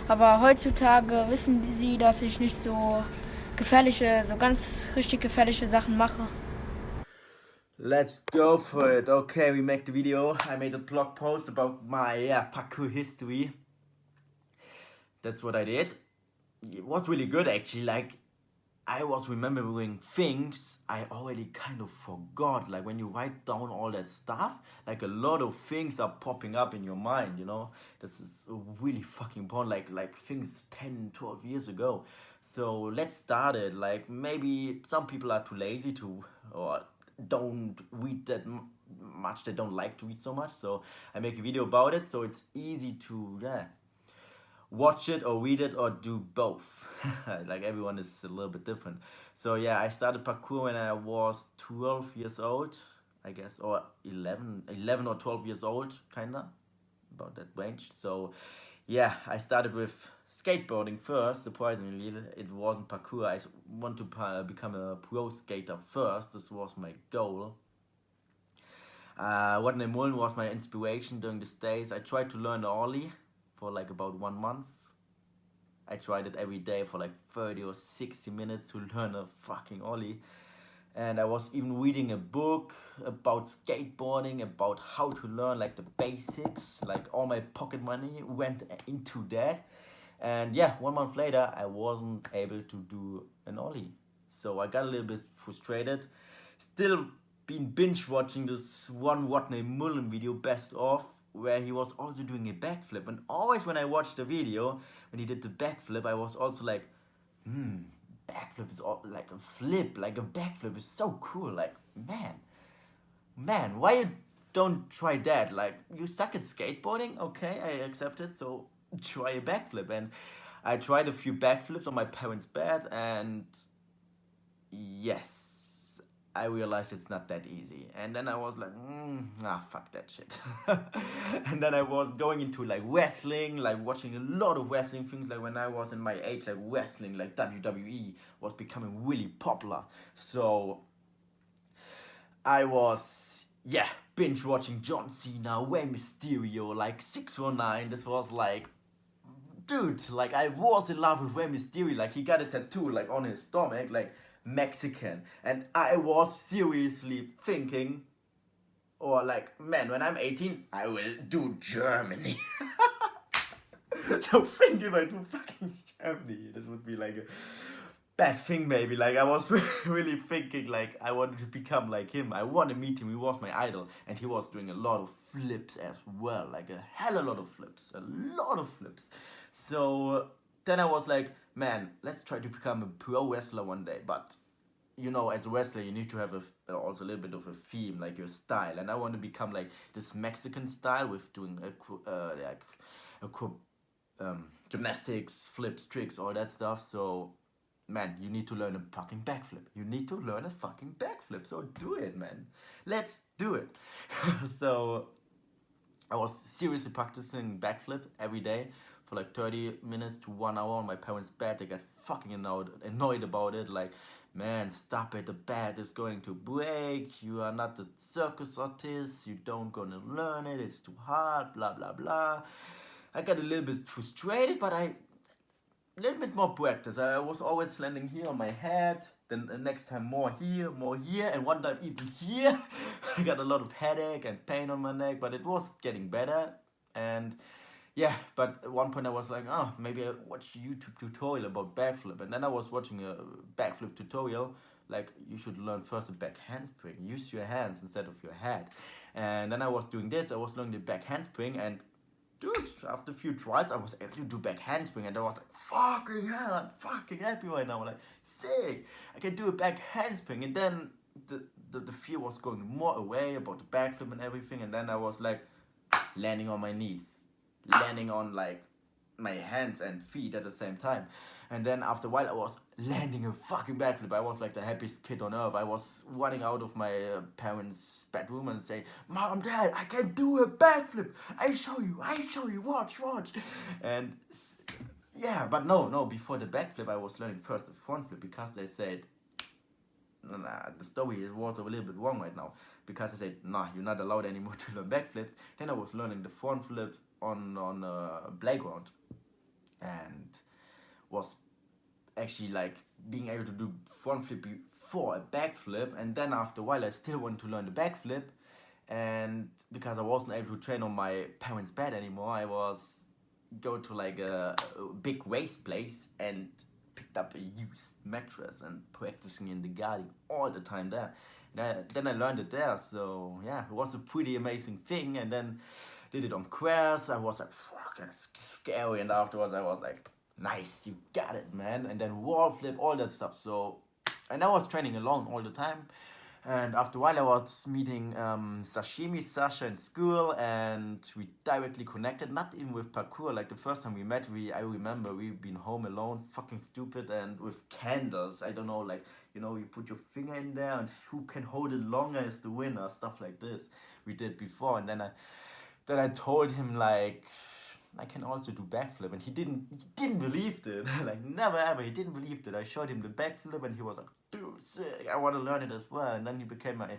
Aber heutzutage wissen sie, dass ich nicht so ganz richtig gefährliche Sachen mache. Let's go for it. Okay, we make the video. I made a blog post about my parkour history. That's what I did. It was really good actually. Like, I was remembering things I already kind of forgot. Like when you write down all that stuff, like a lot of things are popping up in your mind, you know? This is really fucking important, like things 10, 12 years ago. So let's start it. Like maybe some people are too lazy to, or don't read that much, they don't like to read so much. So I make a video about it so it's easy to, watch it or read it or do both. Like everyone is a little bit different. So yeah, I started parkour when I was 12 years old, I guess, or 11 or 12 years old, kinda, about that range. So yeah, I started with skateboarding first. Surprisingly, it wasn't parkour. I want to become a pro skater first. This was my goal. Rodney Mullen was my inspiration during the days. I tried to learn the ollie for like about 1 month. I tried it every day for like 30 or 60 minutes to learn a fucking ollie. And I was even reading a book about skateboarding, about how to learn like the basics. Like all my pocket money went into that. And yeah, 1 month later, I wasn't able to do an ollie. So I got a little bit frustrated. Still been binge watching this one Rodney Mullen video, best of, where he was also doing a backflip. And always when I watched the video, when he did the backflip, I was also like, backflip is all, like a flip, like a backflip is so cool. Like, man, why you don't try that? Like, you suck at skateboarding? Okay, I accept it, so try a backflip. And I tried a few backflips on my parents' bed, and yes, I realized it's not that easy. And then I was like, fuck that shit. And then I was going into like wrestling, like watching a lot of wrestling things. Like when I was in my age, like wrestling, like WWE was becoming really popular. So I was, binge watching John Cena, Rey Mysterio, like 619. This was like, dude, like I was in love with Rey Mysterio. Like he got a tattoo like on his stomach, like Mexican. And I was seriously thinking, or like, man, when I'm 18, I will do Germany. So think if I do fucking Germany, this would be like a bad thing maybe. Like I was really thinking like I wanted to become like him. I want to meet him. He was my idol, and he was doing a lot of flips as well, like a hell of a lot of flips, a lot of flips. So then I was like, man, let's try to become a pro wrestler one day. But you know, as a wrestler, you need to have also a little bit of a theme, like your style. And I want to become like this Mexican style with doing gymnastics, flips, tricks, all that stuff. So, man, you need to learn a fucking backflip. You need to learn a fucking backflip. So do it, man. Let's do it. So I was seriously practicing backflip every day for like 30 minutes to 1 hour on my parents' bed. They got fucking annoyed about it. Like, man, stop it. The bed is going to break. You are not a circus artist. You don't gonna learn it. It's too hard. Blah, blah, blah. I got a little bit frustrated, but a little bit more practice. I was always landing here on my head, then the next time more here, and one time even here. I got a lot of headache and pain on my neck, but it was getting better. And yeah, but at one point I was like, oh, maybe I watch a YouTube tutorial about backflip. And then I was watching a backflip tutorial, like you should learn first a back handspring. Use your hands instead of your head. And then I was doing this, I was learning the back handspring, and dude, after a few tries, I was able to do back handspring, and I was like, fucking hell, I'm fucking happy right now. Like, sick, I can do a back handspring. And then the fear was going more away about the backflip and everything. And then I was like, landing on my knees, landing on like my hands and feet at the same time. And then after a while, I was landing a fucking backflip. I was like the happiest kid on earth. I was running out of my parents' bedroom and saying, Mom, Dad, I can do a backflip. I show you, watch. And yeah, but no, before the backflip, I was learning first the front flip, because they said, nah, the story was a little bit wrong right now, because I said, nah, you're not allowed anymore to learn backflips. Then I was learning the front flip on a playground. And was actually like being able to do front flip before a backflip, and then after a while I still wanted to learn the backflip, and because I wasn't able to train on my parents' bed anymore, I was go to like a big waste place and picked up a used mattress and practicing in the garden all the time there. Then I learned it there, so yeah, it was a pretty amazing thing. And then did it on queers. I was like, fuck, that's scary. And afterwards I was like, nice, you got it, man. And then wall flip, all that stuff. So, and I was training alone all the time. And after a while I was meeting Sashimi Sasha in school, and we directly connected, not even with parkour. Like the first time we met, I remember we've been home alone, fucking stupid, and with candles. I don't know, like, you know, you put your finger in there and who can hold it longer is the winner, stuff like this. We did before, and then I told him like I can also do backflip, and he didn't believe it. Like never ever, he didn't believe it. I showed him the backflip, and he was like, dude, sick, I want to learn it as well. And then he became my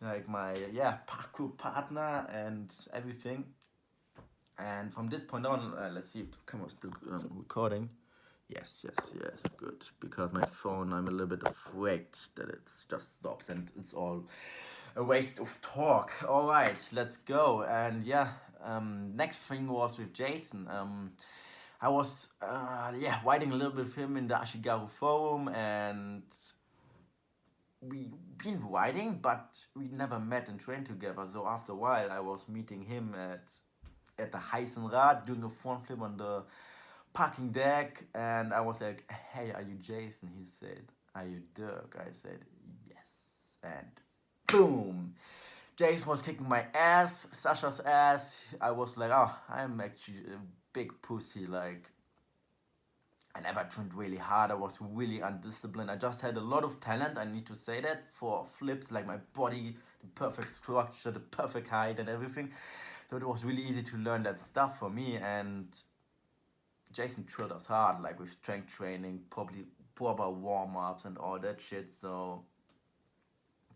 parkour partner and everything. And from this point on, let's see if the camera's still recording. Yes, good. Because my phone, I'm a little bit afraid that it just stops and it's all a waste of talk. All right, let's go. And yeah, next thing was with Jason. I was writing a little bit with him in the Ashigaru forum, and we been writing, but we never met and trained together. So after a while, I was meeting him at the Heisenrad doing a front flip on the parking deck, and I was like, hey, are you Jason? He said, are you Dirk? I said, yes. And boom, Jason was kicking my ass, Sasha's ass. I was like, oh, I'm actually a big pussy. Like, I never trained really hard. I was really undisciplined. I just had a lot of talent, I need to say that, for flips, like my body, the perfect structure, the perfect height and everything. So it was really easy to learn that stuff for me. And Jason drilled us hard, like with strength training, probably proper warm-ups and all that shit. So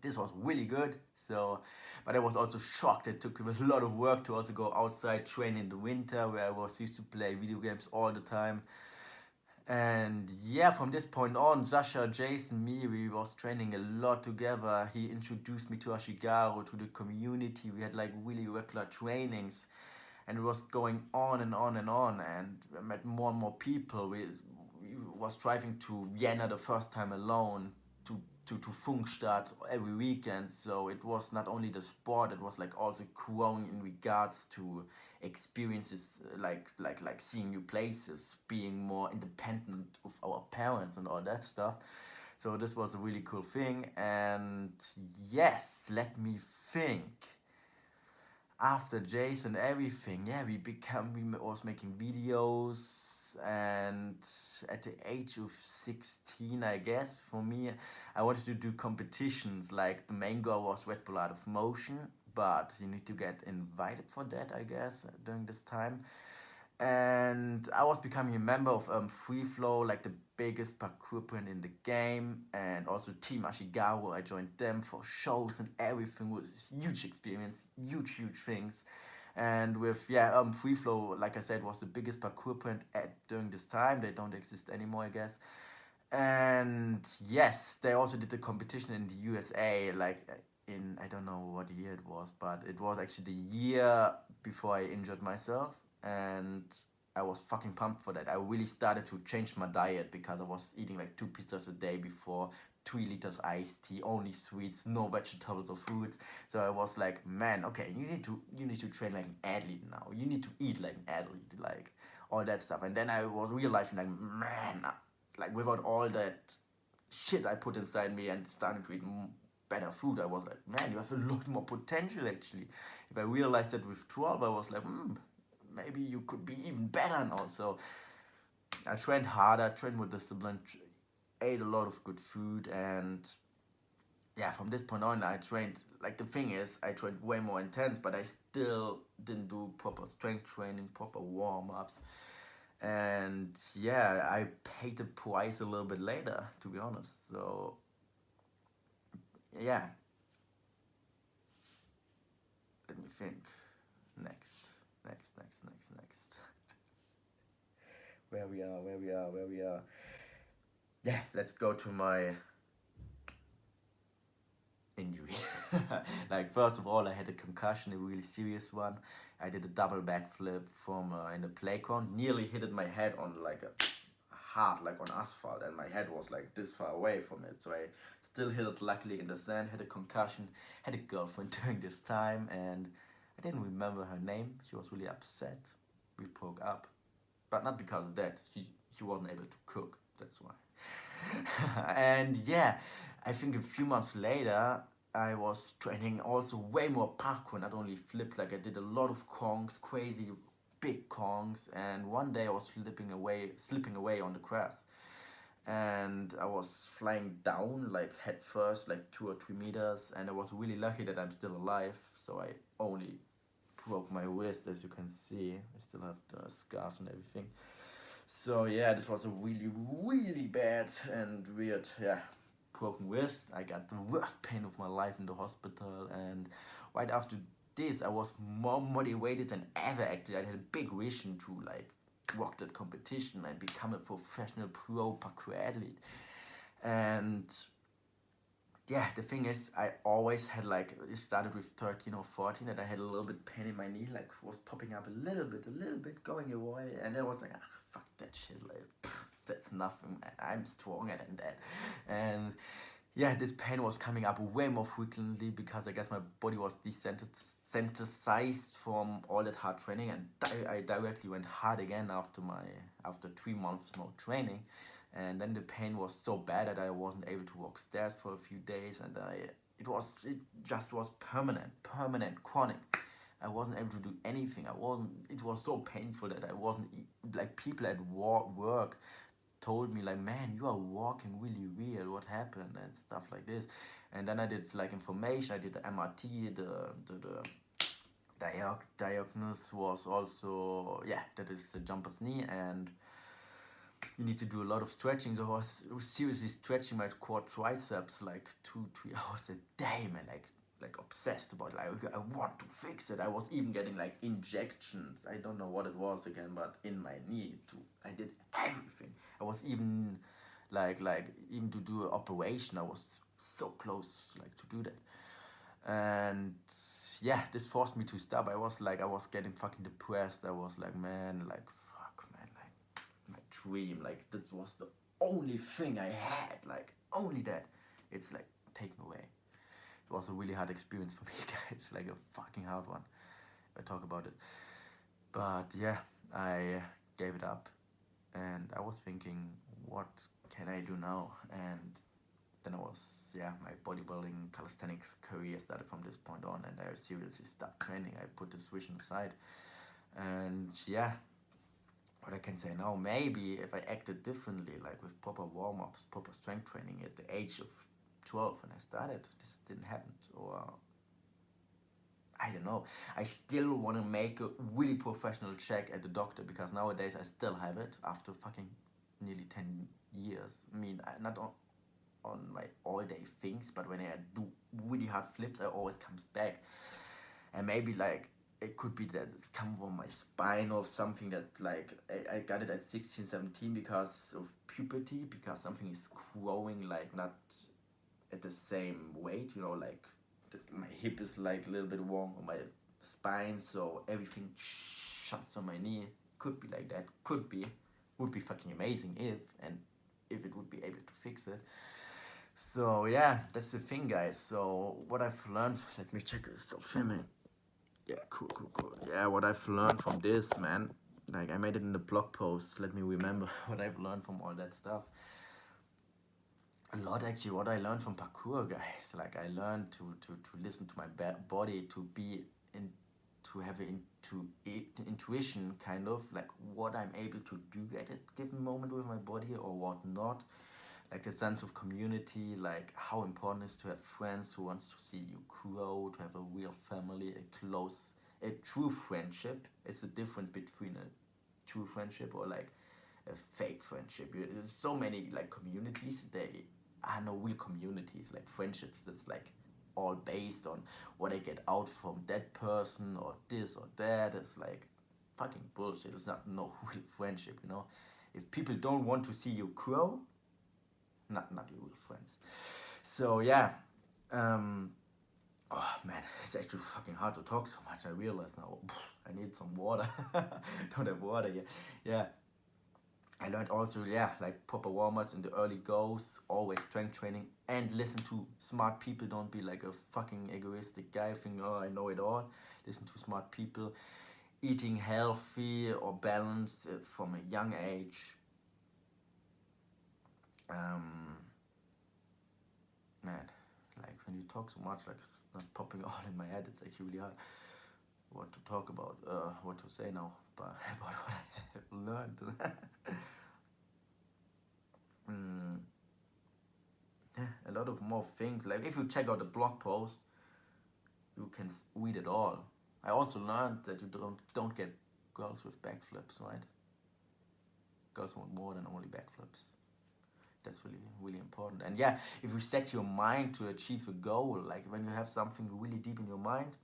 this was really good. So, but I was also shocked. It took a lot of work to also go outside, train in the winter, where I was used to play video games all the time. And yeah, from this point on, Sasha, Jason, me, we was training a lot together. He introduced me to Ashigaru, to the community. We had like really regular trainings, and it was going on and on and on. And I met more and more people. We was driving to Vienna the first time alone, to Funkstadt every weekend. So it was not only the sport, it was like also growing in regards to experiences, like seeing new places, being more independent of our parents and all that stuff. So this was a really cool thing. And yes, let me think. After Jason, everything, yeah, we was making videos. And at the age of 16, I guess, for me, I wanted to do competitions. Like the main goal was Red Bull Art of Motion, but you need to get invited for that, I guess, during this time. And I was becoming a member of Free Flow, like the biggest parkour brand in the game, and also Team Ashigaru. I joined them for shows and everything. It was a huge experience, huge things. And with Free Flow, like I said, was the biggest parkour brand during this time. They don't exist anymore, I guess. And yes, they also did the competition in the USA, like in, I don't know what year it was, but it was actually the year before I injured myself, and I was fucking pumped for that. I really started to change my diet because I was eating like 2 pizzas a day before, 3 liters iced tea, only sweets, no vegetables or fruits. So I was like, man, okay, you need to train like an athlete now. You need to eat like an athlete, like all that stuff. And then I was realizing like, man, like without all that shit I put inside me and starting to eat better food, I was like, man, you have a lot more potential actually. If I realized that with 12, I was like, maybe you could be even better now. So I trained harder, trained with discipline, ate a lot of good food, and yeah, from this point on, I trained, like the thing is, I trained way more intense, but I still didn't do proper strength training, proper warm-ups. And yeah, I paid the price a little bit later, to be honest. So yeah, let me think. Next. where we are. Yeah, let's go to my injury. Like, first of all, I had a concussion, a really serious one. I did a double backflip from in a playground, nearly hit my head on like a hard, like on asphalt, and my head was like this far away from it. So I still hit it luckily in the sand, had a concussion, had a girlfriend during this time, and I didn't remember her name. She was really upset. We broke up, but not because of that. She wasn't able to cook. That's why. And yeah, I think a few months later, I was training also way more parkour, not only flips. Like, I did a lot of kongs, crazy big kongs, and one day I was slipping away on the grass, and I was flying down like head first, like 2 or 3 meters, and I was really lucky that I'm still alive. So I only broke my wrist, as you can see. I still have the scars and everything. So yeah, this was a really, really bad and weird, yeah, broken wrist. I got the worst pain of my life in the hospital, and right after this, I was more motivated than ever. Actually, I had a big vision to like rock that competition and become a professional pro parkour athlete. And yeah, the thing is, I always had like, it started with 13 or 14 that I had a little bit pain in my knee, like was popping up a little bit, going away, and I was like, ah, fuck that shit, like, that's nothing, man. I'm stronger than that. And yeah, this pain was coming up way more frequently because I guess my body was desensitized from all that hard training, and I directly went hard again after 3 months no training, and then the pain was so bad that I wasn't able to walk stairs for a few days, and it just was permanent, chronic. I wasn't able to do anything. It was so painful that I wasn't, like, people at work told me like, man, you are walking really weird, what happened, and stuff like this. And then I did like information, I did the MRT, the diagnosis was also, yeah, that is the jumper's knee, and you need to do a lot of stretching. So I was seriously stretching my quad triceps like 2-3 hours a day, man, like obsessed about it. Like, I want to fix it. I was even getting like injections. I don't know what it was again, but in my knee too. I did everything. I was even like even to do an operation. I was so close like to do that. And yeah, this forced me to stop. I was getting fucking depressed. I was like, man, like, fuck, man, like, my dream, like, this was the only thing I had, like, only that. It's like taken away. It was a really hard experience for me, guys, like a fucking hard one, if I talk about it. But yeah, I gave it up, and I was thinking, what can I do now? And then my bodybuilding calisthenics career started from this point on, and I seriously stopped training. I put this vision aside, and yeah, what I can say now, maybe if I acted differently, like with proper warm-ups, proper strength training at the age of 12 when I started, this didn't happen. Or I don't know. I still want to make a really professional check at the doctor, because nowadays I still have it after fucking nearly 10 years. I mean, not on my all-day things, but when I do really hard flips, I always comes back. And maybe like it could be that it's come from my spine or something, that like I got it at 16, 17 because of puberty, because something is growing like not at the same weight, like my hip is like a little bit wrong on my spine, so everything shuts on my knee. Could be like that, would be fucking amazing if it would be able to fix it. So yeah, that's the thing, guys. So what I've learned, let me check, stop filming. Yeah, cool. Yeah, what I've learned from this, man, like, I made it in the blog post. Let me remember what I've learned from all that stuff. A lot, actually, what I learned from parkour, guys. Like, I learned to listen to my body, to have an intuition, kind of, like what I'm able to do at a given moment with my body or what not. Like the sense of community, like how important it is to have friends who wants to see you grow, to have a real family, a true friendship. It's the difference between a true friendship or like a fake friendship. There's so many like communities. They are no real communities, like friendships. That's like all based on what I get out from that person or this or that. It's like fucking bullshit. It's not no real friendship. If people don't want to see you grow, not your real friends. So yeah, oh man, it's actually fucking hard to talk so much. I realize now. I need some water. Don't have water yet. Yeah. I learned also, yeah, like proper warm-ups in the early goes, always strength training, and listen to smart people. Don't be like a fucking egoistic guy thinking, oh, I know it all. Listen to smart people. Eating healthy or balanced from a young age. Man, like when you talk so much, like it's not popping all in my head, it's actually really hard what to talk about, what to say now, but about what I have learned. Yeah, a lot of more things. Like if you check out the blog post, you can read it all. I also learned that you don't get girls with backflips, right? Girls want more than only backflips. That's really important. And yeah, if you set your mind to achieve a goal, like when you have something really deep in your mind,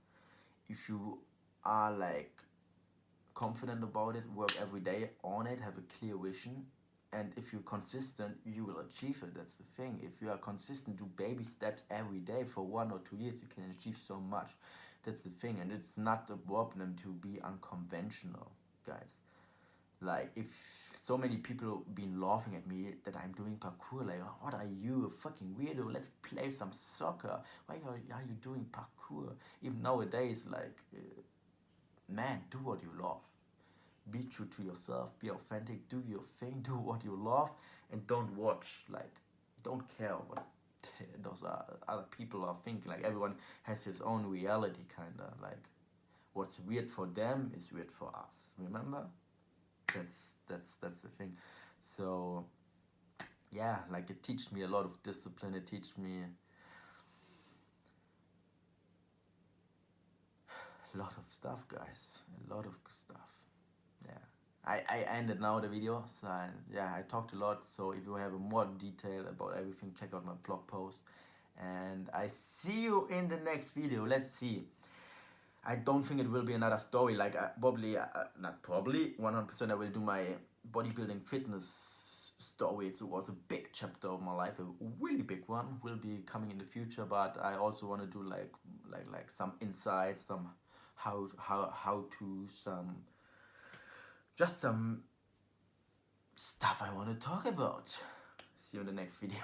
if you are like confident about it, work every day on it, have a clear vision, and if you're consistent, you will achieve it. That's the thing. If you are consistent, do baby steps every day for 1 or 2 years, you can achieve so much. That's the thing, and it's not a problem to be unconventional, guys. Like if so many people been laughing at me that I'm doing parkour, like, what are you, a fucking weirdo? Let's play some soccer. Why are you doing parkour? Even nowadays, like, man, do what you love. Be true to yourself, be authentic, do your thing, do what you love, and don't watch, like, don't care what those other people are thinking. Like, everyone has his own reality, kind of. Like, what's weird for them is weird for us. Remember? That's the thing. So, yeah, like, it teaches me a lot of discipline. It teaches me a lot of stuff, guys. A lot of stuff. Yeah. I ended now the video, so I talked a lot. So if you have more detail about everything, check out my blog post, and I see you in the next video. Let's see. I don't think it will be another story. Like, probably, not probably, 100% I will do my bodybuilding fitness story. It was a big chapter of my life, a really big one. Will be coming in the future, but I also want to do like some insights, some how to just some stuff I want to talk about. See you in the next video.